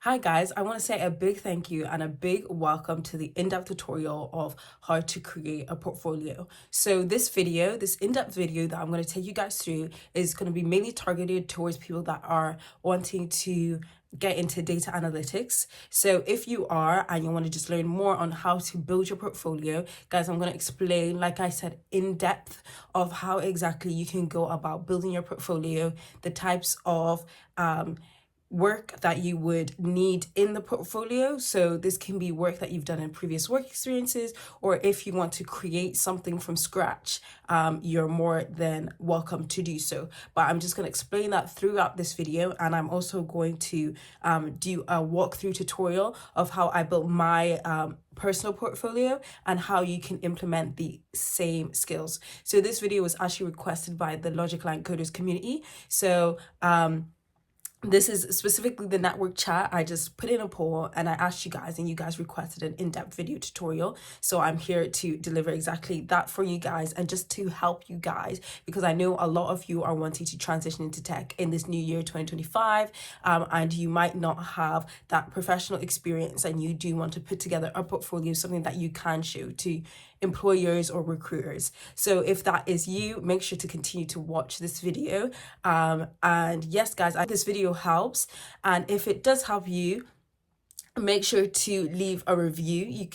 Hi guys, I want to say a big thank you and a big welcome to the in-depth tutorial of how to create a portfolio. So this in-depth video that I'm going to take you guys through is going to be mainly targeted towards people that are wanting to get into data analytics. So if you are and you want to just learn more on how to build your portfolio, guys, I'm going to explain, like I said, in depth of how exactly you can go about building your portfolio, the types of work that you would need in the portfolio. So this can be work that you've done in previous work experiences, or if you want to create something from scratch, you're more than welcome to do so. But I'm just going to explain that throughout this video, and I'm also going to do a walkthrough tutorial of how I built my personal portfolio and how you can implement the same skills. So this video was actually requested by the Logic Line Coders community. So this is specifically the network chat. I just put in a poll and I asked you guys, and you guys requested an in-depth video tutorial. So I'm here to deliver exactly that for you guys and just to help you guys, because I know a lot of you are wanting to transition into tech in this new year 2025, and you might not have that professional experience, and you do want to put together a portfolio, something that you can show to employers or recruiters. So if that is you, make sure to continue to watch this video. And yes, guys, this video helps. And if it does help you, make sure to leave a review.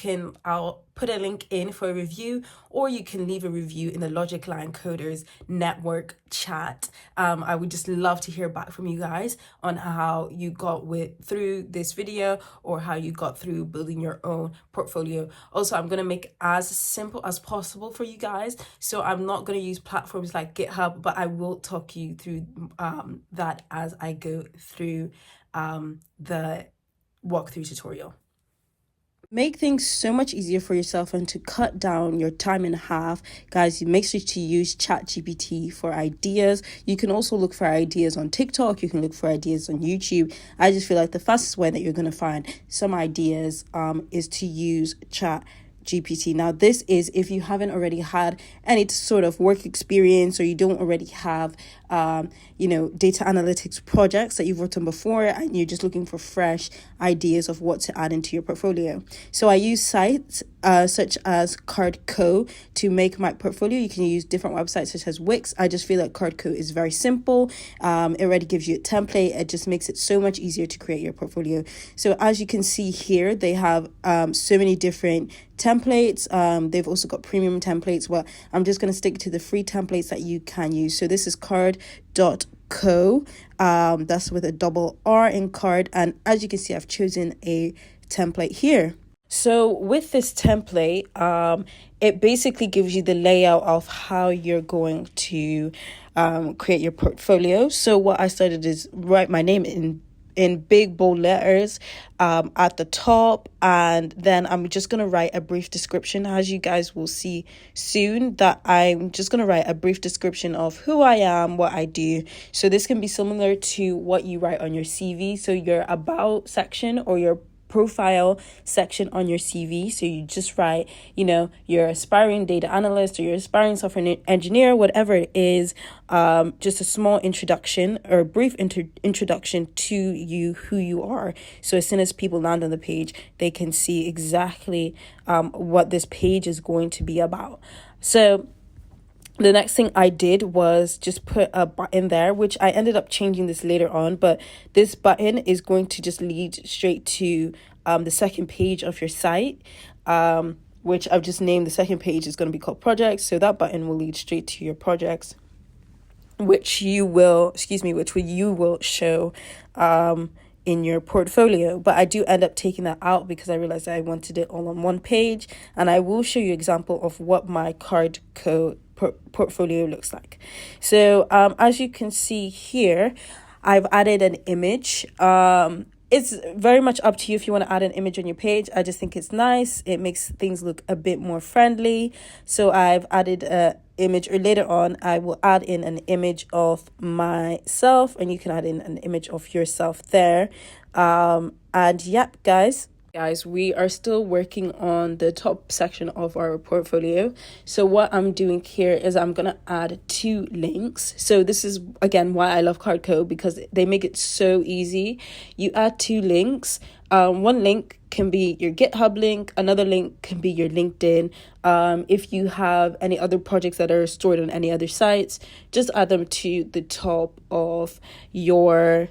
I'll put a link in for a review, or you can leave a review in the Logic Line Coders network chat. I would just love to hear back from you guys on how you got through this video, or how you got through building your own portfolio. Also, I'm going to make as simple as possible for you guys. So I'm not going to use platforms like GitHub, but I will talk you through that as I go through the walkthrough tutorial. Make things so much easier for yourself and to cut down your time in half, guys, you make sure to use ChatGPT for ideas. You can also look for ideas on TikTok. You can look for ideas on YouTube. I just feel like the fastest way that you're going to find some ideas is to use ChatGPT. Now, this is if you haven't already had any sort of work experience, or you don't already have, data analytics projects that you've worked on before, and you're just looking for fresh ideas of what to add into your portfolio. So I use sites such as Cardco to make my portfolio. You can use different websites such as Wix. I just feel like Cardco is very simple. It already gives you a template. It just makes it so much easier to create your portfolio. So as you can see here, they have so many different templates. They've also got premium templates, but I'm just going to stick to the free templates that you can use. So this is card.co. That's with a double R in card. And as you can see, I've chosen a template here. So with this template, it basically gives you the layout of how you're going to create your portfolio. So what I started is write my name in big bold letters at the top, and then I'm just going to write a brief description. As you guys will see soon, that I'm just going to write a brief description of who I am, what I do. So this can be similar to what you write on your CV, so your about section or your profile section on your CV. So you just write, you're aspiring data analyst, or you're aspiring software engineer, whatever it is, just a small introduction or a brief introduction to you, who you are. So as soon as people land on the page, they can see exactly what this page is going to be about. So the next thing I did was just put a button there, which I ended up changing this later on, but this button is going to just lead straight to the second page of your site, which I've just named. The second page is going to be called projects. So that button will lead straight to your projects, which you will show in your portfolio. But I do end up taking that out because I realized I wanted it all on one page, and I will show you an example of what my Cardco portfolio looks like. So as you can see here, I've added an image. It's very much up to you if you want to add an image on your page. I just think it's nice. It makes things look a bit more friendly. So I've added an image, or later on I will add in an image of myself, and you can add in an image of yourself there. And yep, guys. Guys, we are still working on the top section of our portfolio. So what I'm doing here is I'm going to add 2 links. So this is, again, why I love Cardco, because they make it so easy. You add 2 links. One link can be your GitHub link. Another link can be your LinkedIn. If you have any other projects that are stored on any other sites, just add them to the top of your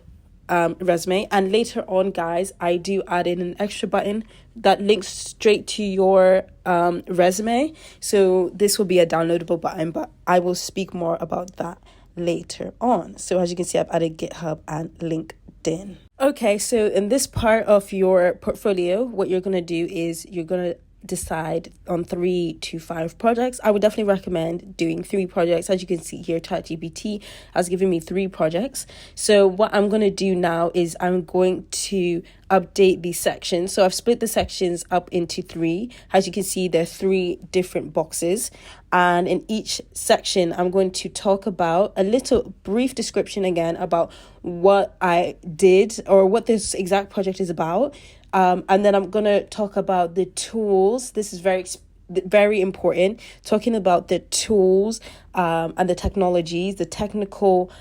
resume. And later on, guys, I do add in an extra button that links straight to your resume. So this will be a downloadable button, but I will speak more about that later on. So as you can see, I've added GitHub and LinkedIn. Okay, so in this part of your portfolio, what you're going to do is you're going to decide on 3 to 5 projects. I would definitely recommend doing 3 projects. As you can see here, ChatGPT has given me 3 projects. So what I'm going to do now is I'm going to update these sections. So I've split the sections up into 3. As you can see, there are 3 different boxes. And in each section, I'm going to talk about a little brief description again about what I did or what this exact project is about. And then I'm going to talk about the tools. This is very important, talking about the tools and the technologies, the technical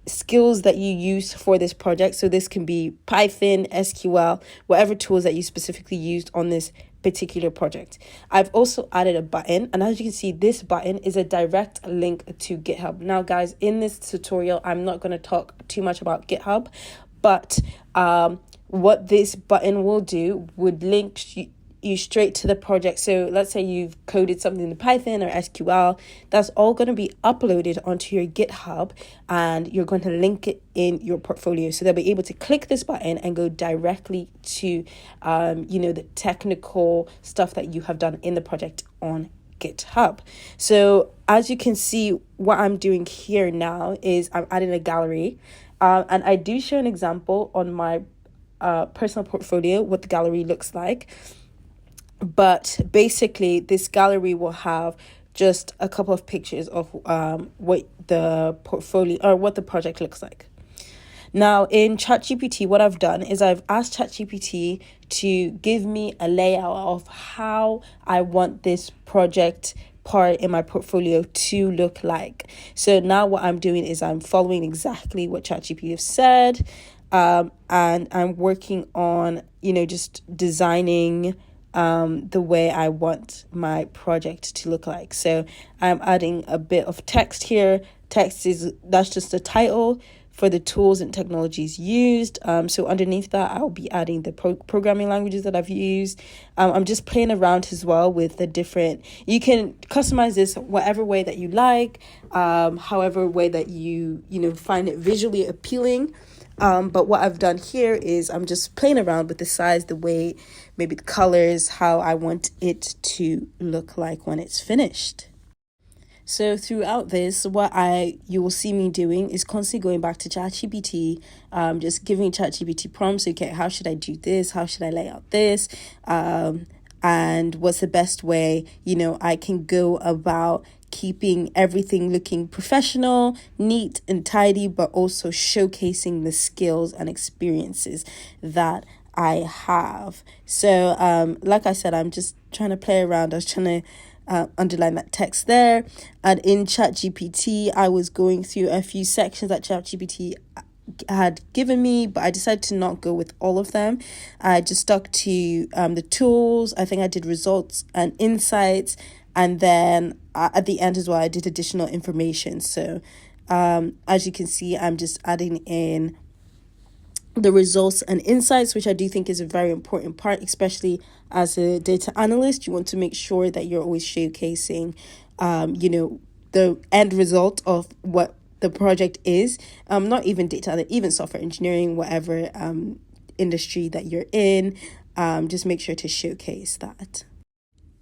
skills that you use for this project. So this can be Python, SQL, whatever tools that you specifically used on this particular project. I've also added a button, and as you can see, this button is a direct link to GitHub. Now, guys, in this tutorial, I'm not going to talk too much about GitHub, but what this button will do would link you straight to the project. So let's say you've coded something in Python or SQL, that's all going to be uploaded onto your GitHub, and you're going to link it in your portfolio. So they'll be able to click this button and go directly to, the technical stuff that you have done in the project on GitHub. So as you can see, what I'm doing here now is I'm adding a gallery, and I do show an example on my personal portfolio what the gallery looks like. But basically, this gallery will have just a couple of pictures of what the portfolio or what the project looks like. Now, in ChatGPT, what I've done is I've asked ChatGPT to give me a layout of how I want this project part in my portfolio to look like. So now what I'm doing is I'm following exactly what ChatGPT has said, and I'm working on, just designing the way I want my project to look like. So I'm adding a bit of text here. That's just the title for the tools and technologies used. So underneath that, I'll be adding the programming languages that I've used. I'm just playing around as well with the different, you can customize this whatever way that you like, however way that you find it visually appealing. But what I've done here is I'm just playing around with the size, the weight, maybe the colors, how I want it to look like when it's finished. So throughout this, what you will see me doing is constantly going back to ChatGPT, just giving ChatGPT prompts. Okay, how should I do this? How should I lay out this? And what's the best way, I can go about keeping everything looking professional, neat and tidy, but also showcasing the skills and experiences that I have. So like I said, I'm just trying to play around. I was trying to underline that text there. And in ChatGPT, I was going through a few sections that ChatGPT had given me, but I decided to not go with all of them. I just stuck to the tools. I think I did results and insights, and then at the end as well, I did additional information. So as you can see, I'm just adding in the results and insights, which I do think is a very important part, especially as a data analyst. You want to make sure that you're always showcasing, the end result of what the project is. Not even data, even software engineering, whatever industry that you're in. Just make sure to showcase that.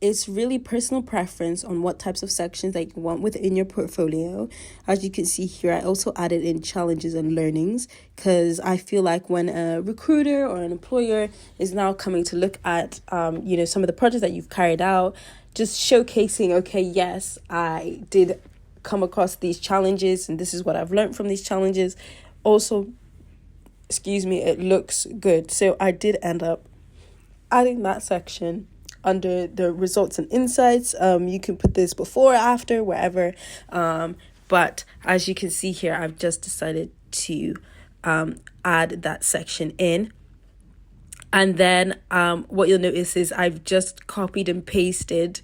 It's really personal preference on what types of sections that you want within your portfolio. As you can see here, I also added in challenges and learnings, because I feel like when a recruiter or an employer is now coming to look at, some of the projects that you've carried out, just showcasing, okay, yes, I did come across these challenges and this is what I've learned from these challenges. Also, it looks good. So I did end up adding that section under the results and insights. You can put this before or after, wherever. But as you can see here, I've just decided to add that section in. And then what you'll notice is I've just copied and pasted,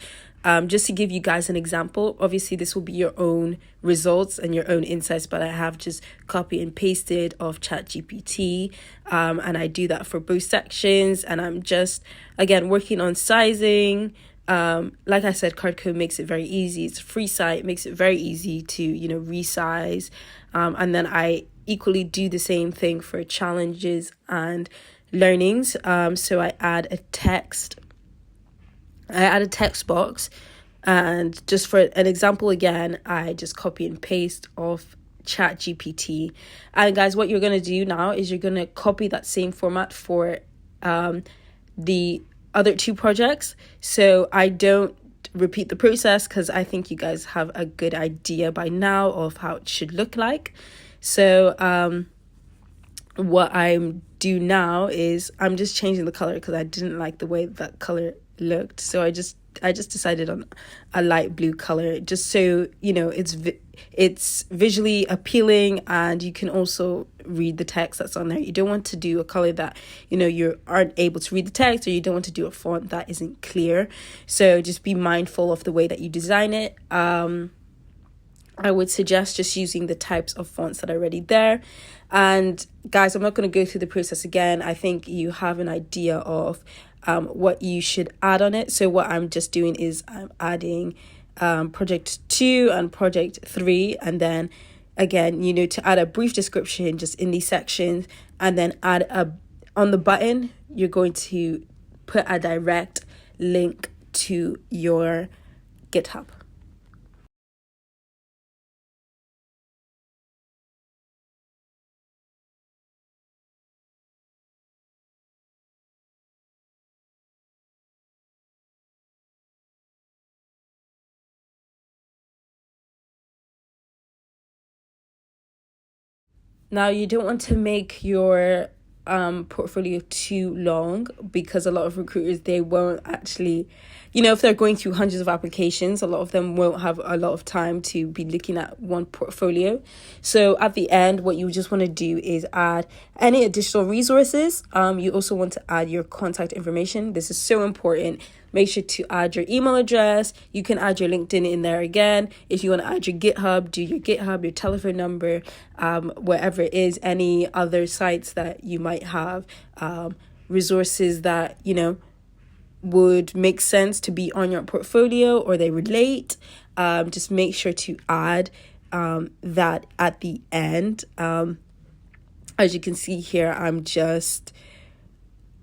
just to give you guys an example. Obviously, this will be your own results and your own insights, but I have just copy and pasted of ChatGPT, and I do that for both sections. And I'm just, again, working on sizing. Like I said, Cardcode makes it very easy. It's a free site, makes it very easy to, resize. And then I equally do the same thing for challenges and learnings. So I add a text box, and just for an example again, I just copy and paste off ChatGPT. And guys, what you're going to do now is you're going to copy that same format for the other two projects, so I don't repeat the process, because I think you guys have a good idea by now of how it should look like. So what I'm do now is I'm just changing the color, because I didn't like the way that color looked, so I just decided on a light blue color, just so it's visually appealing, and you can also read the text that's on there. You don't want to do a color that you aren't able to read the text, or you don't want to do a font that isn't clear. So just be mindful of the way that you design it. I would suggest just using the types of fonts that are already there. And guys, I'm not going to go through the process again. I think you have an idea of what you should add on it. So what I'm just doing is I'm adding project 2 and project 3, and then again, to add a brief description just in these sections, and then on the button, you're going to put a direct link to your GitHub. Now, you don't want to make your portfolio too long, because a lot of recruiters, they won't actually, if they're going through hundreds of applications, a lot of them won't have a lot of time to be looking at one portfolio. So at the end, what you just want to do is add any additional resources. You also want to add your contact information. This is so important. Make sure to add your email address. You can add your LinkedIn in there again. If you want to add your GitHub, do your GitHub, your telephone number, wherever it is, any other sites that you might have, resources that, would make sense to be on your portfolio, or they relate. Just make sure to add that at the end. As you can see here, I'm just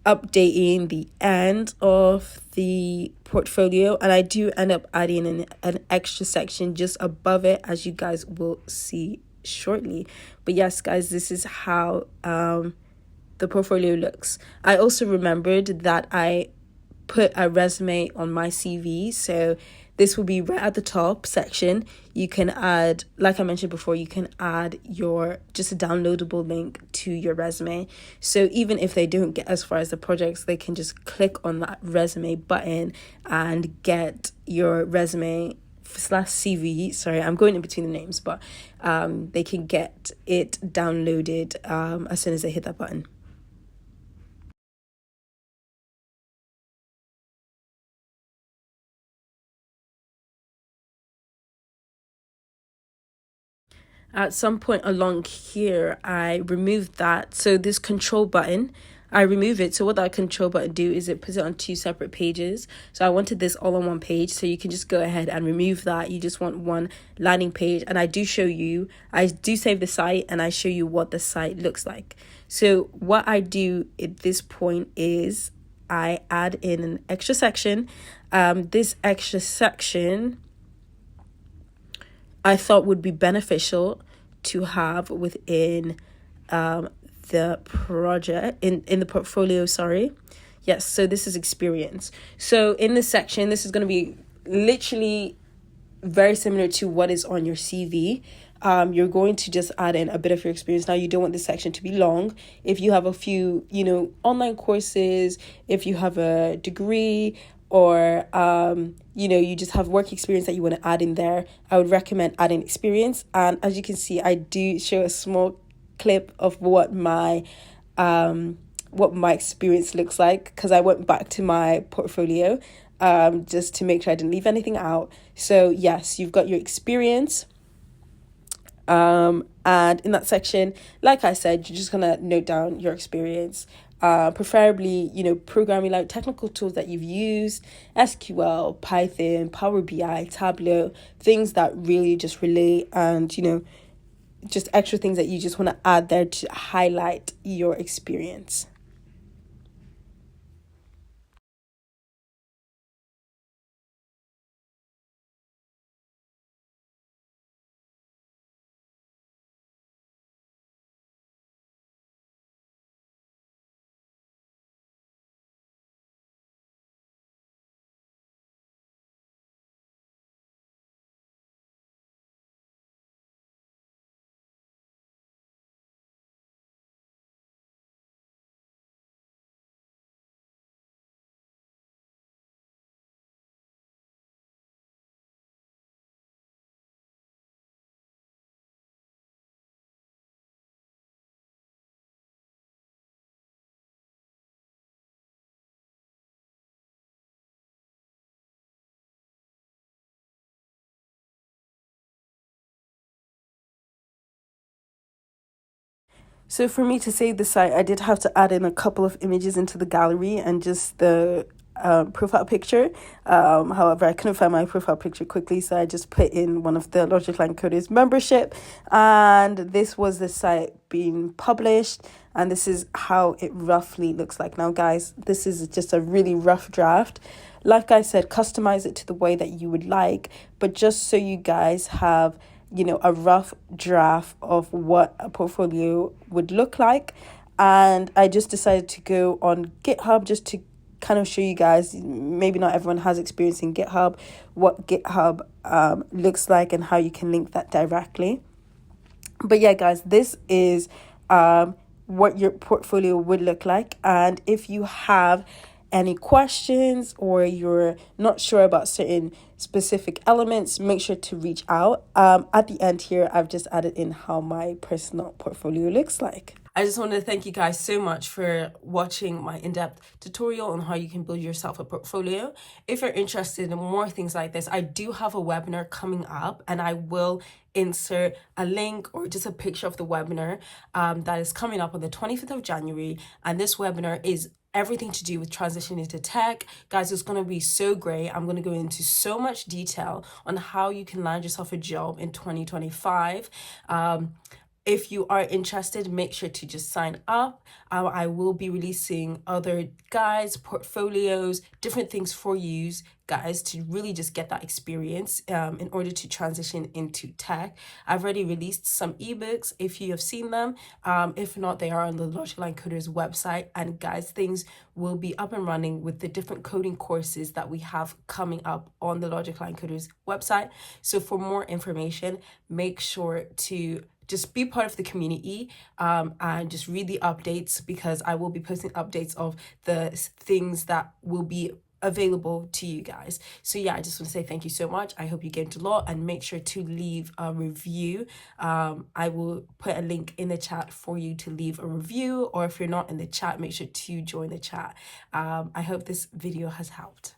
updating the end of the portfolio, and I do end up adding an extra section just above it, as you guys will see shortly. But yes, guys, this is how the portfolio looks. I also remembered that I put a resume on my CV, so this will be right at the top section. You can add, like I mentioned before, you can add just a downloadable link to your resume. So even if they don't get as far as the projects, they can just click on that resume button and get your resume / CV. Sorry, I'm going in between the names, but they can get it downloaded as soon as they hit that button. At some point along here, I removed that. So this control button, I remove it. So what that control button do is it puts it on two separate pages. So I wanted this all on one page. So you can just go ahead and remove that. You just want one landing page. And I do save the site, and I show you what the site looks like. So what I do at this point is I add in an extra section. This extra section I thought would be beneficial to have within the project, in the portfolio, sorry. Yes, so this is experience. So in this section, this is going to be literally very similar to what is on your CV. you're going to just add in a bit of your experience. Now, you don't want this section to be long. If you have a few, online courses, if you have a degree, or you just have work experience that you want to add in there, I would recommend adding experience. And as you can see, I do show a small clip of what my experience looks like, because I went back to my portfolio just to make sure I didn't leave anything out. So yes, you've got your experience. And in that section, like I said, you're just gonna note down your experience, preferably, programming, like technical tools that you've used, SQL, Python, Power BI, Tableau, things that really just relate, and, just extra things that you just want to add there to highlight your experience. So for me to save the site, I did have to add in a couple of images into the gallery and just the profile picture. However, I couldn't find my profile picture quickly, so I just put in one of the Logic Line Coders membership. And this was the site being published, and this is how it roughly looks like. Now, guys, this is just a really rough draft. Like I said, customize it to the way that you would like, but just so you guys have a rough draft of what a portfolio would look like. And I just decided to go on GitHub just to kind of show you guys, maybe not everyone has experience in GitHub, what GitHub looks like and how you can link that directly. But yeah, guys, this is what your portfolio would look like. And if you have any questions or you're not sure about certain specific elements, make sure to reach out. At the end here, I've just added in how my personal portfolio looks like. I just want to thank you guys so much for watching my in-depth tutorial on how you can build yourself a portfolio. If you're interested in more things like this, I do have a webinar coming up, and I will insert a link or just a picture of the webinar that is coming up on the 25th of January. And this webinar is everything to do with transitioning into tech. Guys, it's going to be so great. I'm going to go into so much detail on how you can land yourself a job in 2025. If you are interested, make sure to just sign up. I will be releasing other guides, portfolios, different things for you guys to really just get that experience in order to transition into tech. I've already released some ebooks if you have seen them. If not, they are on the Logic Line Coders website. And guys, things will be up and running with the different coding courses that we have coming up on the Logic Line Coders website. So for more information, make sure to just be part of the community and just read the updates, because I will be posting updates of the things that will be available to you guys. So yeah, I just want to say thank you so much. I hope you gained a lot, and make sure to leave a review. I will put a link in the chat for you to leave a review, or if you're not in the chat, make sure to join the chat. I hope this video has helped.